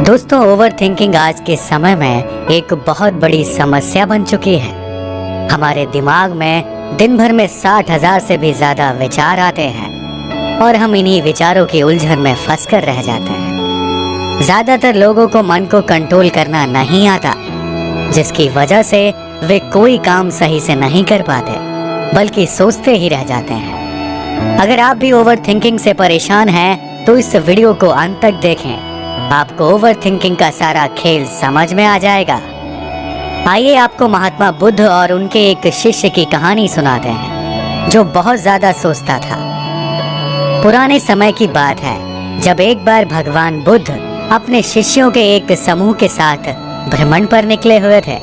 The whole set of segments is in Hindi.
दोस्तों, ओवर थिंकिंग आज के समय में एक बहुत बड़ी समस्या बन चुकी है। हमारे दिमाग में दिन भर में 60,000 से भी ज्यादा विचार आते हैं और हम इन्हीं विचारों की उलझन में फंस कर रह जाते हैं। ज्यादातर लोगों को मन को कंट्रोल करना नहीं आता, जिसकी वजह से वे कोई काम सही से नहीं कर पाते, बल्कि सोचते ही रह जाते हैं। अगर आप भी ओवर थिंकिंग से परेशान हैं तो इस वीडियो को अंत तक देखें। आपको ओवर थिंकिंग का सारा खेल समझ में आ जाएगा। आइए आपको महात्मा बुद्ध और उनके एक शिष्य की कहानी सुनाते हैं जो बहुत ज्यादा सोचता था। पुराने समय की बात है, जब एक बार भगवान बुद्ध अपने शिष्यों के एक समूह के साथ भ्रमण पर निकले हुए थे।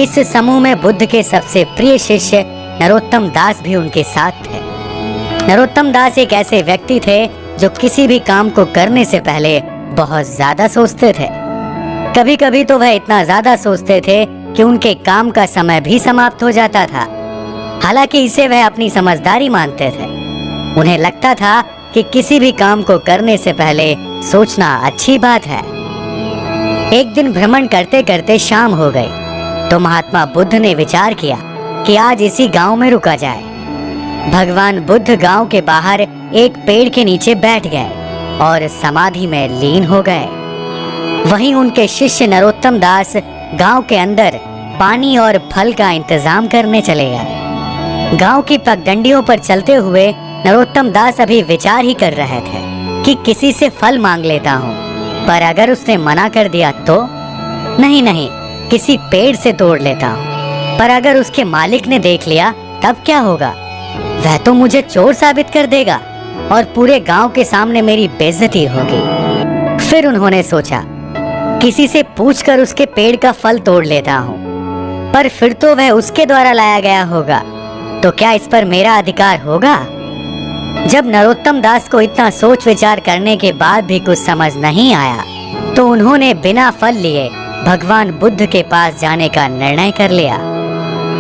इस समूह में बुद्ध के सबसे प्रिय शिष्य नरोत्तम दास भी उनके साथ थे। नरोत्तम दास एक ऐसे व्यक्ति थे जो किसी भी काम को करने से पहले बहुत ज्यादा सोचते थे। कभी कभी तो वह इतना ज्यादा सोचते थे कि उनके काम का समय भी समाप्त हो जाता था। हालांकि इसे वह अपनी समझदारी मानते थे। उन्हें लगता था कि किसी भी काम को करने से पहले सोचना अच्छी बात है। एक दिन भ्रमण करते करते शाम हो गई तो महात्मा बुद्ध ने विचार किया कि आज इसी गांव में रुका जाए। भगवान बुद्ध गांव के बाहर एक पेड़ के नीचे बैठ गए और समाधि में लीन हो गए। वहीं उनके शिष्य नरोत्तम दास गांव के अंदर पानी और फल का इंतजाम करने चले गए। गांव की पगडंडियों पर चलते हुए नरोत्तम दास अभी विचार ही कर रहे थे कि किसी से फल मांग लेता हूँ, पर अगर उसने मना कर दिया तो नहीं, किसी पेड़ से तोड़ लेता हूँ, पर अगर उसके मालिक ने देख लिया तब क्या होगा? वह तो मुझे चोर साबित कर देगा और पूरे गांव के सामने मेरी बेइज्जती होगी। फिर उन्होंने सोचा, किसी से पूछकर उसके पेड़ का फल तोड़ लेता हूँ, पर फिर तो वह उसके द्वारा लाया गया होगा, तो क्या इस पर मेरा अधिकार होगा? जब नरोत्तम दास को इतना सोच विचार करने के बाद भी कुछ समझ नहीं आया, तो उन्होंने बिना फल लिए भगवान बुद्ध के पास जाने का निर्णय कर लिया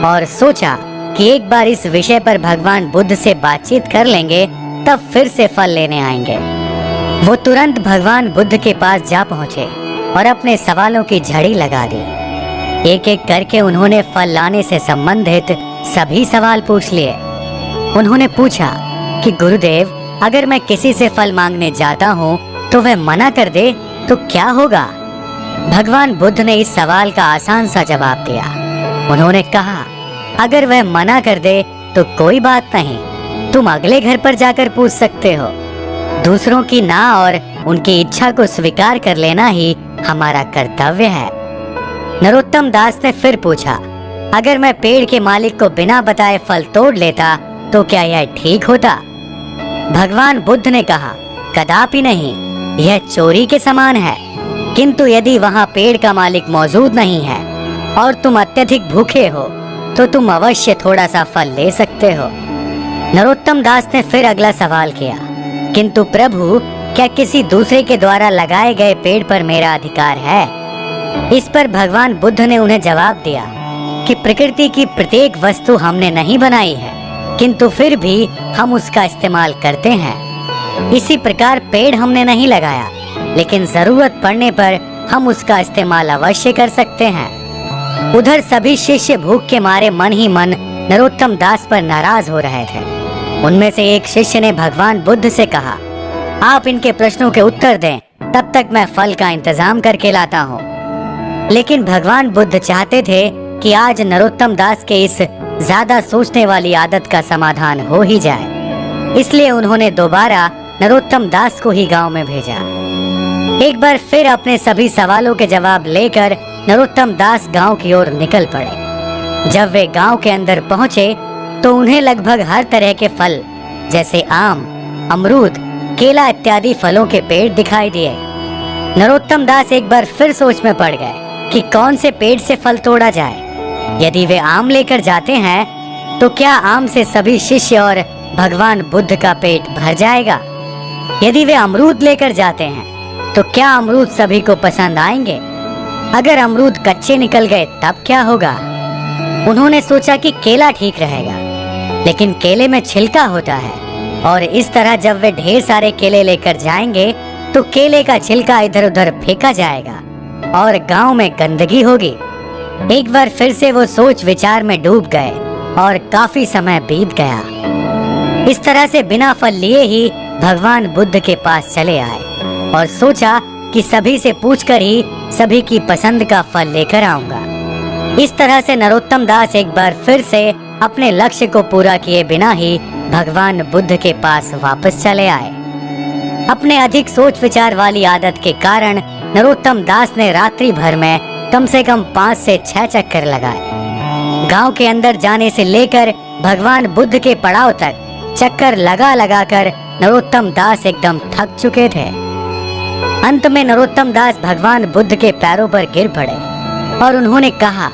और सोचा कि एक बार इस विषय पर भगवान बुद्ध से बातचीत कर लेंगे, तब फिर से फल लेने आएंगे। वो तुरंत भगवान बुद्ध के पास जा पहुंचे और अपने सवालों की झड़ी लगा दी। एक एक करके उन्होंने फल लाने से संबंधित सभी सवाल पूछ लिए। उन्होंने पूछा कि गुरुदेव, अगर मैं किसी से फल मांगने जाता हूँ तो वह मना कर दे तो क्या होगा? भगवान बुद्ध ने इस सवाल का आसान सा जवाब दिया। उन्होंने कहा, अगर वह मना कर दे तो कोई बात नहीं, तुम अगले घर पर जाकर पूछ सकते हो। दूसरों की ना और उनकी इच्छा को स्वीकार कर लेना ही हमारा कर्तव्य है। नरोत्तम दास ने फिर पूछा, अगर मैं पेड़ के मालिक को बिना बताए फल तोड़ लेता तो क्या यह ठीक होता? भगवान बुद्ध ने कहा, कदापि नहीं, यह चोरी के समान है। किंतु यदि वहाँ पेड़ का मालिक मौजूद नहीं है और तुम अत्यधिक भूखे हो तो तुम अवश्य थोड़ा सा फल ले सकते हो। नरोत्तम दास ने फिर अगला सवाल किया, किंतु प्रभु, क्या किसी दूसरे के द्वारा लगाए गए पेड़ पर मेरा अधिकार है? इस पर भगवान बुद्ध ने उन्हें जवाब दिया कि प्रकृति की प्रत्येक वस्तु हमने नहीं बनाई है, किंतु फिर भी हम उसका इस्तेमाल करते हैं। इसी प्रकार पेड़ हमने नहीं लगाया, लेकिन जरूरत पड़ने पर हम उसका इस्तेमाल अवश्य कर सकते हैं। उधर सभी शिष्य भूख के मारे मन ही मन नरोत्तम दास पर नाराज हो रहे थे। उनमें से एक शिष्य ने भगवान बुद्ध से कहा, आप इनके प्रश्नों के उत्तर दें, तब तक मैं फल का इंतजाम करके लाता हूँ। लेकिन भगवान बुद्ध चाहते थे कि आज नरोत्तम दास के इस ज्यादा सोचने वाली आदत का समाधान हो ही जाए। इसलिए उन्होंने दोबारा नरोत्तम दास को ही गांव में भेजा। एक बार फिर अपने सभी सवालों के जवाब लेकर नरोत्तम दास गांव की ओर निकल पड़े। जब वे गांव के अंदर पहुंचे तो उन्हें लगभग हर तरह के फल जैसे आम, अमरूद, केला इत्यादि फलों के पेड़ दिखाई दिए। नरोत्तम दास एक बार फिर सोच में पड़ गए कि कौन से पेड़ से फल तोड़ा जाए। यदि वे आम लेकर जाते हैं तो क्या आम से सभी शिष्य और भगवान बुद्ध का पेट भर जाएगा? यदि वे अमरूद लेकर जाते हैं तो क्या अमरूद सभी को पसंद आएंगे? अगर अमरूद कच्चे निकल गए तब क्या होगा? उन्होंने सोचा कि केला ठीक रहेगा, लेकिन केले में छिलका होता है और इस तरह जब वे ढेर सारे केले लेकर जाएंगे तो केले का छिलका इधर उधर फेंका जाएगा और गांव में गंदगी होगी। एक बार फिर से वो सोच विचार में डूब गए और काफी समय बीत गया। इस तरह से बिना फल लिए ही भगवान बुद्ध के पास चले आए और सोचा कि सभी से पूछकर ही सभी की पसंद का फल लेकर आऊंगा। इस तरह से नरोत्तम दास एक बार फिर से अपने लक्ष्य को पूरा किए बिना ही भगवान बुद्ध के पास वापस चले आए। अपने अधिक सोच विचार वाली आदत के कारण नरोत्तम दास ने रात्रि भर में कम से कम 5 से 6 चक्कर लगाए। गांव के अंदर जाने से लेकर भगवान बुद्ध के पड़ाव तक चक्कर लगा लगा कर नरोत्तम दास एकदम थक चुके थे। अंत में नरोत्तम दास भगवान बुद्ध के पैरों पर गिर पड़े और उन्होंने कहा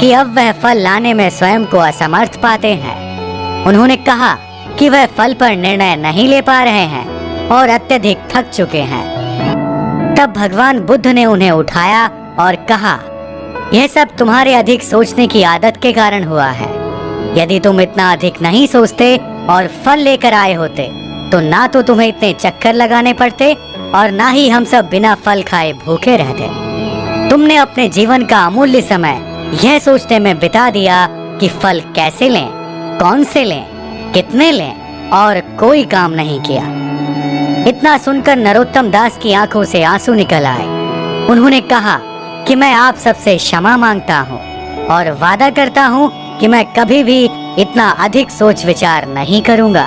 कि अब वह फल लाने में स्वयं को असमर्थ पाते हैं। उन्होंने कहा कि वह फल पर निर्णय नहीं ले पा रहे हैं और अत्यधिक थक चुके हैं। तब भगवान बुद्ध ने उन्हें उठाया और कहा, यह सब तुम्हारे अधिक सोचने की आदत के कारण हुआ है। यदि तुम इतना अधिक नहीं सोचते और फल लेकर आए होते तो ना तो तुम्हें इतने चक्कर लगाने पड़ते और ना ही हम सब बिना फल खाए भूखे रहते। तुमने अपने जीवन का अमूल्य समय यह सोचने में बिता दिया कि फल कैसे लें, कौन से लें, कितने लें और कोई काम नहीं किया। इतना सुनकर नरोत्तम दास की आंखों से आंसू निकल आए। उन्होंने कहा कि मैं आप सबसे क्षमा मांगता हूँ और वादा करता हूँ कि मैं कभी भी इतना अधिक सोच विचार नहीं करूँगा।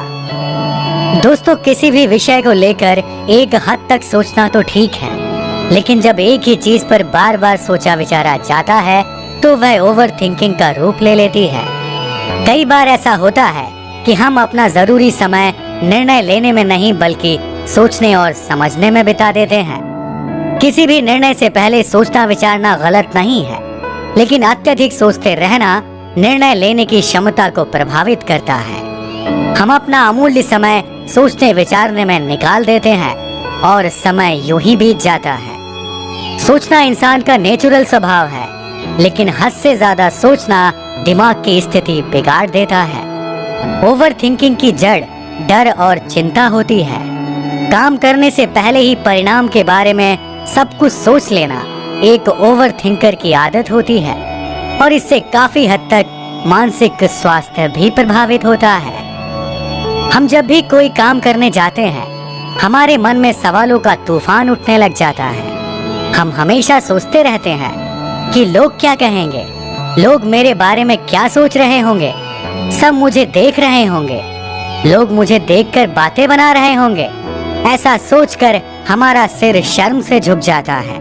दोस्तों, किसी भी विषय को लेकर एक हद तक सोचना तो ठीक है, लेकिन जब एक ही चीज पर बार बार सोचा विचारा जाता है तो वह ओवर थिंकिंग का रूप ले लेती है। कई बार ऐसा होता है कि हम अपना जरूरी समय निर्णय लेने में नहीं बल्कि सोचने और समझने में बिता देते हैं। किसी भी निर्णय से पहले सोचना विचारना गलत नहीं है, लेकिन अत्यधिक सोचते रहना निर्णय लेने की क्षमता को प्रभावित करता है। हम अपना अमूल्य समय सोचने विचारने में निकाल देते हैं और समय यूं ही बीत जाता है। सोचना इंसान का नेचुरल स्वभाव है, लेकिन हद से ज्यादा सोचना दिमाग की स्थिति बिगाड़ देता है। ओवर थिंकिंग की जड़ डर और चिंता होती है। काम करने से पहले ही परिणाम के बारे में सब कुछ सोच लेना एक ओवर थिंकर की आदत होती है और इससे काफी हद तक मानसिक स्वास्थ्य भी प्रभावित होता है। हम जब भी कोई काम करने जाते हैं, हमारे मन में सवालों का तूफान उठने लग जाता है। हम हमेशा सोचते रहते हैं कि लोग क्या कहेंगे, लोग मेरे बारे में क्या सोच रहे होंगे, सब मुझे देख रहे होंगे, लोग मुझे देखकर बातें बना रहे होंगे। ऐसा सोचकर हमारा सिर शर्म से झुक जाता है।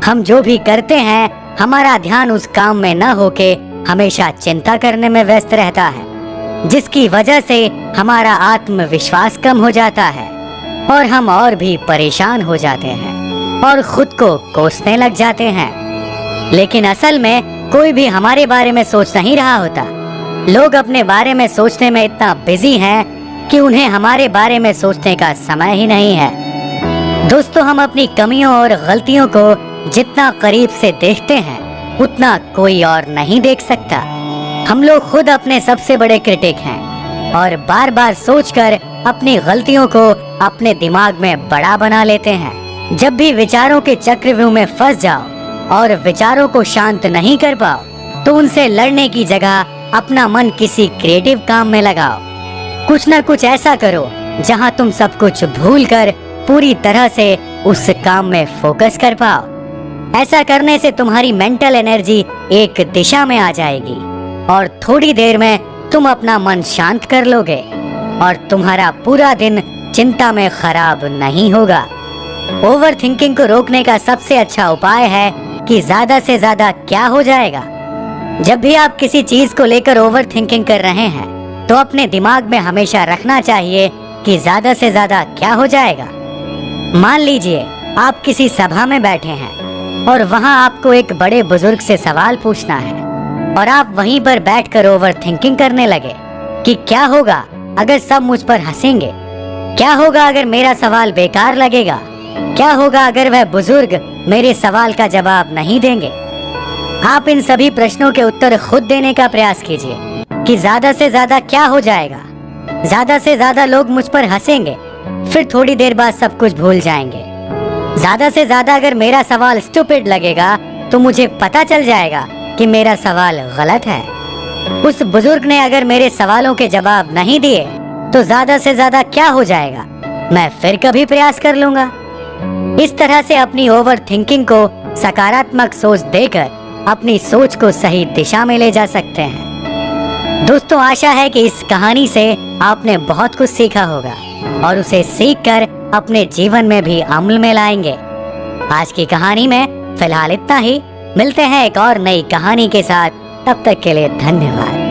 हम जो भी करते हैं, हमारा ध्यान उस काम में न होके हमेशा चिंता करने में व्यस्त रहता है, जिसकी वजह से हमारा आत्मविश्वास कम हो जाता है और हम और भी परेशान हो जाते हैं और खुद को कोसने लग जाते हैं। लेकिन असल में कोई भी हमारे बारे में सोच नहीं रहा होता। लोग अपने बारे में सोचने में इतना बिजी हैं कि उन्हें हमारे बारे में सोचने का समय ही नहीं है। दोस्तों, हम अपनी कमियों और गलतियों को जितना करीब से देखते हैं, उतना कोई और नहीं देख सकता। हम लोग खुद अपने सबसे बड़े क्रिटिक हैं और बार बार सोचकर अपनी गलतियों को अपने दिमाग में बड़ा बना लेते हैं। जब भी विचारों के चक्रव्यूह में फंस जाओ और विचारों को शांत नहीं कर पाओ, तो उनसे लड़ने की जगह अपना मन किसी क्रिएटिव काम में लगाओ। कुछ न कुछ ऐसा करो जहां तुम सब कुछ भूलकर पूरी तरह से उस काम में फोकस कर पाओ। ऐसा करने से तुम्हारी मेंटल एनर्जी एक दिशा में आ जाएगी और थोड़ी देर में तुम अपना मन शांत कर लोगे और तुम्हारा पूरा दिन चिंता में खराब नहीं होगा। ओवर थिंकिंग को रोकने का सबसे अच्छा उपाय है कि ज्यादा से ज्यादा क्या हो जाएगा। जब भी आप किसी चीज को लेकर ओवर थिंकिंग कर रहे हैं, तो अपने दिमाग में हमेशा रखना चाहिए कि ज्यादा से ज्यादा क्या हो जाएगा। मान लीजिए आप किसी सभा में बैठे हैं और वहां आपको एक बड़े बुजुर्ग से सवाल पूछना है और आप वहीं पर बैठकर ओवर थिंकिंग करने लगे कि क्या होगा अगर सब मुझ पर हंसेंगे, क्या होगा अगर मेरा सवाल बेकार लगेगा, क्या होगा अगर वह बुजुर्ग मेरे सवाल का जवाब नहीं देंगे। आप इन सभी प्रश्नों के उत्तर खुद देने का प्रयास कीजिए कि ज्यादा से ज्यादा क्या हो जाएगा। ज्यादा से ज्यादा लोग मुझ पर हंसेंगे, फिर थोड़ी देर बाद सब कुछ भूल जाएंगे। ज्यादा से ज्यादा अगर मेरा सवाल स्टूपिड लगेगा तो मुझे पता चल जाएगा कि मेरा सवाल गलत है। उस बुजुर्ग ने अगर मेरे सवालों के जवाब नहीं दिए तो ज्यादा से ज्यादा क्या हो जाएगा, मैं फिर कभी प्रयास कर लूंगा। इस तरह से अपनी ओवर थिंकिंग को सकारात्मक सोच देकर अपनी सोच को सही दिशा में ले जा सकते हैं। दोस्तों, आशा है कि इस कहानी से आपने बहुत कुछ सीखा होगा और उसे सीखकर अपने जीवन में भी अमल में लाएंगे। आज की कहानी में फिलहाल इतना ही। मिलते हैं एक और नई कहानी के साथ, तब तक के लिए धन्यवाद।